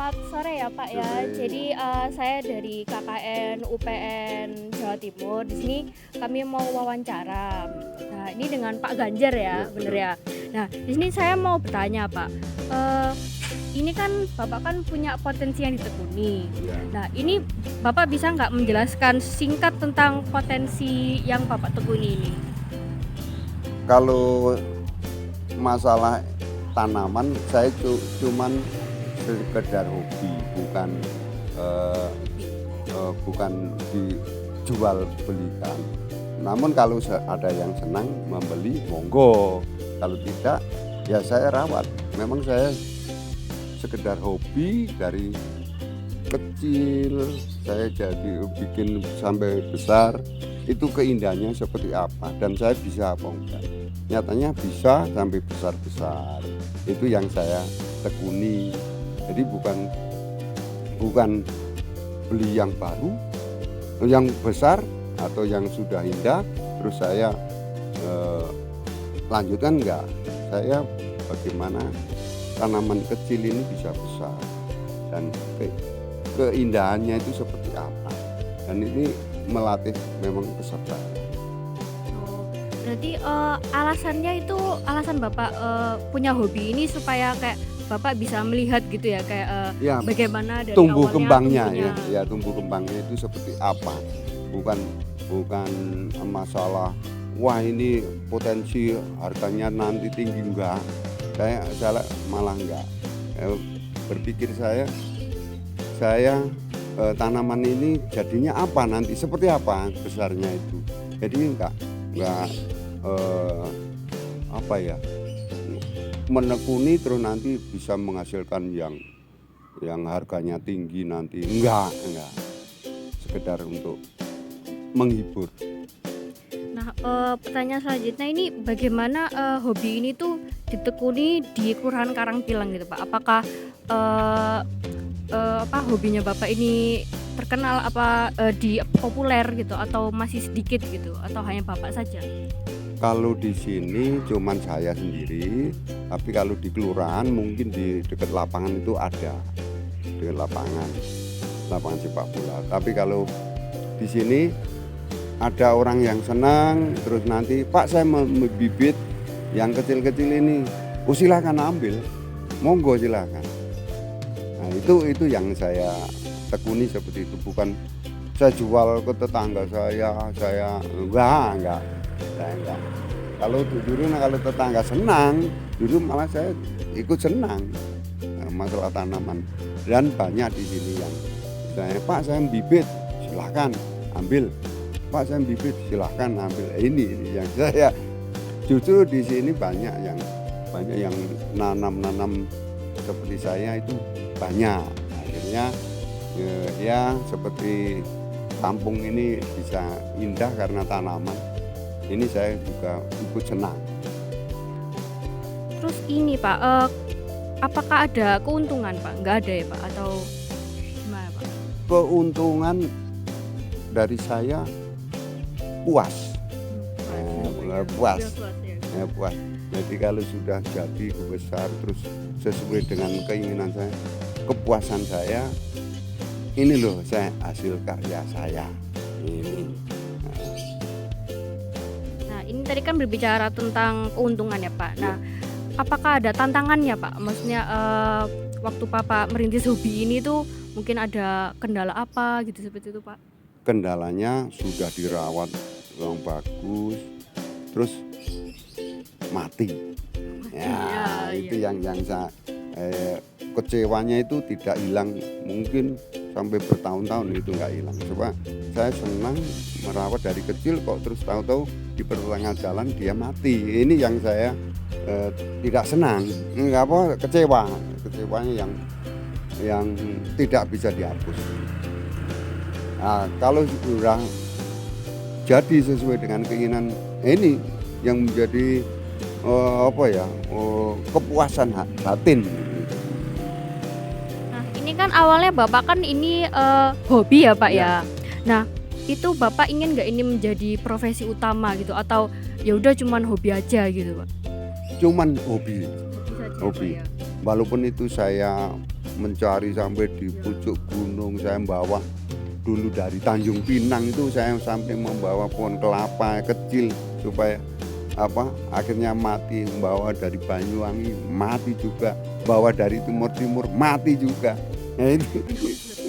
Selamat sore ya Pak ya. Sore. Jadi saya dari KKN UPN Jawa Timur. Di sini kami mau wawancara. Nah, ini dengan Pak Ganjar ya, Iya, bener betul. ya. Nah, di sini saya mau bertanya Pak. Eh, ini kan Bapak kan punya potensi yang ditekuni. Ya. Nah, ini Bapak bisa nggak menjelaskan singkat tentang potensi yang Bapak tekuni ini? Kalau masalah tanaman, saya cuman sekedar hobi, eh, bukan dijual belikan. Namun kalau ada yang senang membeli, monggo. Kalau tidak, ya saya rawat. Memang saya sekedar hobi dari kecil. Saya jadi bikin sampai besar. Itu keindahannya seperti apa dan saya bisa apa enggak. Nyatanya bisa sampai besar-besar. Itu yang saya tekuni. Jadi bukan beli yang baru, yang besar atau yang sudah indah terus saya lanjutkan enggak. Saya bagaimana tanaman kecil ini bisa besar dan keindahannya itu seperti apa. Dan ini melatih memang kesabaran. Oh, berarti alasannya itu alasan Bapak punya hobi ini supaya kayak Bapak bisa melihat gitu ya kayak Ya, bagaimana dari tumbuh awalnya kembangnya tumbuhnya. ya tumbuh kembangnya itu seperti apa. Bukan masalah wah ini potensi harganya nanti tinggi, enggak. Saya malah enggak. Berpikir saya tanaman ini jadinya apa nanti, seperti apa besarnya itu. Jadi enggak apa ya, menekuni terus nanti bisa menghasilkan yang harganya tinggi nanti, enggak sekedar untuk menghibur. Nah, pertanyaan selanjutnya ini bagaimana hobi ini tuh ditekuni di Kelurahan Karangpilang gitu Pak? Apakah hobinya Bapak ini terkenal di populer gitu atau masih sedikit gitu atau hanya Bapak saja? Kalau di sini cuman saya sendiri, tapi kalau di kelurahan mungkin di dekat lapangan itu ada, dekat lapangan sepak bola. Tapi kalau di sini ada orang yang senang, terus nanti Pak saya mau bibit yang kecil-kecil ini, oh silakan ambil, monggo silakan. Nah itu yang saya tekuni seperti itu, bukan saya jual ke tetangga saya enggak. Kalau tetangga senang, dulu malah saya ikut senang masalah tanaman. Dan banyak di sini yang misalnya Pak saya bibit, silahkan ambil. Pak saya bibit, silahkan ambil. Ini yang saya justru di sini banyak yang nanam seperti saya itu banyak. Akhirnya ya seperti kampung ini bisa indah karena tanaman. Ini saya juga ikut senang. Terus ini Pak, apakah ada keuntungan Pak? Nggak ada ya Pak? Atau gimana Pak? Keuntungan dari saya puas. Puas. Puas. Jadi kalau sudah jadi besar terus sesuai dengan keinginan saya, kepuasan saya, ini loh saya hasil karya saya. Ini. Ini tadi kan berbicara tentang keuntungan ya Pak. Nah, apakah ada tantangannya Pak? Maksudnya waktu Bapak merintis hobi ini tuh mungkin ada kendala apa gitu seperti itu Pak? Kendalanya sudah dirawat yang bagus, terus mati. Ya, itu yang saya kecewanya itu tidak hilang, mungkin sampai bertahun-tahun itu nggak hilang. Coba saya senang merawat dari kecil kok terus tahu-tahu di pertengahan jalan dia mati. Ini yang saya tidak senang, nggak apa, kecewanya yang tidak bisa dihapus. Nah, kalau sudah jadi sesuai dengan keinginan, ini yang menjadi kepuasan batin. Nah, ini kan awalnya Bapak kan ini hobi ya Pak ya. Nah, itu Bapak ingin nggak ini menjadi profesi utama gitu atau ya udah cuman hobi aja gitu Pak? Cuman hobi. Hobi saja Hobi. Pak ya. Walaupun itu saya mencari sampai di pucuk gunung. Saya membawa dulu dari Tanjung Pinang itu, saya sampai membawa pohon kelapa kecil supaya akhirnya mati. Membawa dari Banyuwangi mati juga, bawa dari timur mati juga. Nah, itu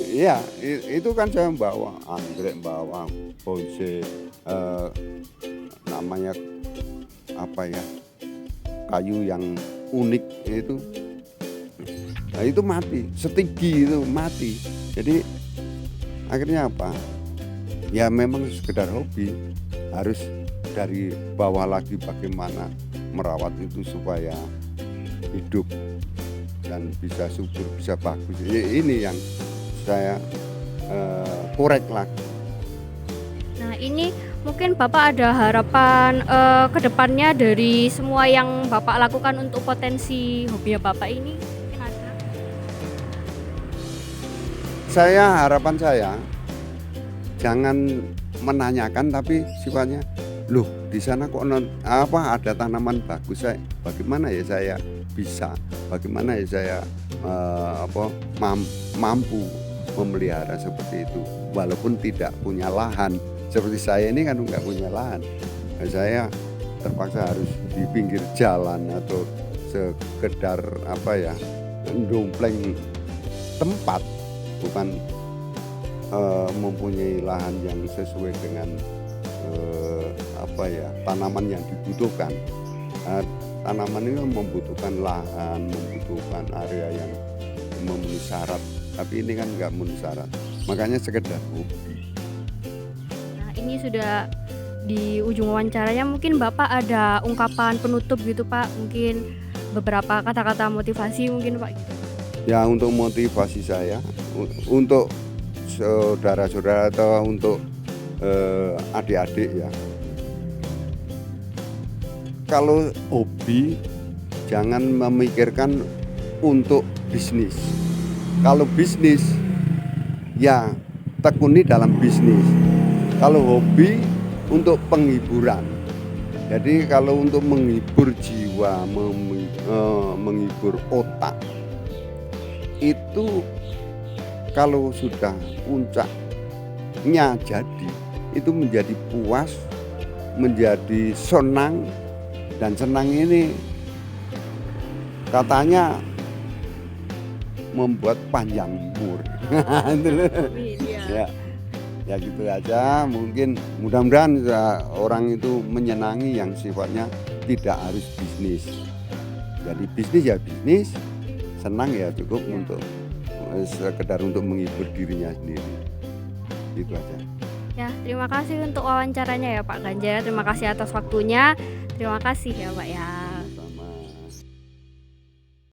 ya itu kan saya membawa anggrek, bawa bonsai, namanya kayu yang unik itu. Nah, itu mati, setigi itu mati. Jadi akhirnya ya memang sekedar hobi, harus dari bawah lagi bagaimana merawat itu supaya hidup dan bisa subur, bisa bagus. Ini yang saya korek lagi. Nah, ini mungkin Bapak ada harapan ke depannya dari semua yang Bapak lakukan untuk potensi hobinya Bapak ini? Mungkin ada? Harapan saya jangan menanyakan, tapi sifatnya, loh di sana kok ada tanaman bagus, bagaimana ya saya bisa, bagaimana ya saya mampu memelihara seperti itu walaupun tidak punya lahan. Seperti saya ini kan nggak punya lahan, saya terpaksa harus di pinggir jalan atau sekedar dompleng tempat, bukan mempunyai lahan yang sesuai dengan tanaman yang dibutuhkan. Tanaman ini membutuhkan lahan, membutuhkan area yang memenuhi syarat, tapi ini kan nggak memenuhi syarat, makanya sekedar hobi. Nah, ini sudah di ujung wawancaranya, mungkin Bapak ada ungkapan penutup gitu Pak, mungkin beberapa kata-kata motivasi mungkin Pak gitu. Ya, untuk motivasi saya, untuk saudara-saudara atau untuk adik-adik ya, kalau hobi jangan memikirkan untuk bisnis. Kalau bisnis ya tekuni dalam bisnis. Kalau hobi untuk penghiburan. Jadi kalau untuk menghibur jiwa, menghibur otak, itu kalau sudah puncaknya jadi, itu menjadi puas, menjadi senang. Dan senang ini katanya membuat panjang umur. Ya gitu aja. Mungkin mudah-mudahan orang itu menyenangi yang sifatnya tidak harus bisnis. Jadi bisnis ya bisnis, senang ya cukup untuk sekedar untuk menghibur dirinya sendiri. Gitu aja. Ya, terima kasih untuk wawancaranya ya Pak Ganjar. Terima kasih atas waktunya. Terima kasih ya Pak ya.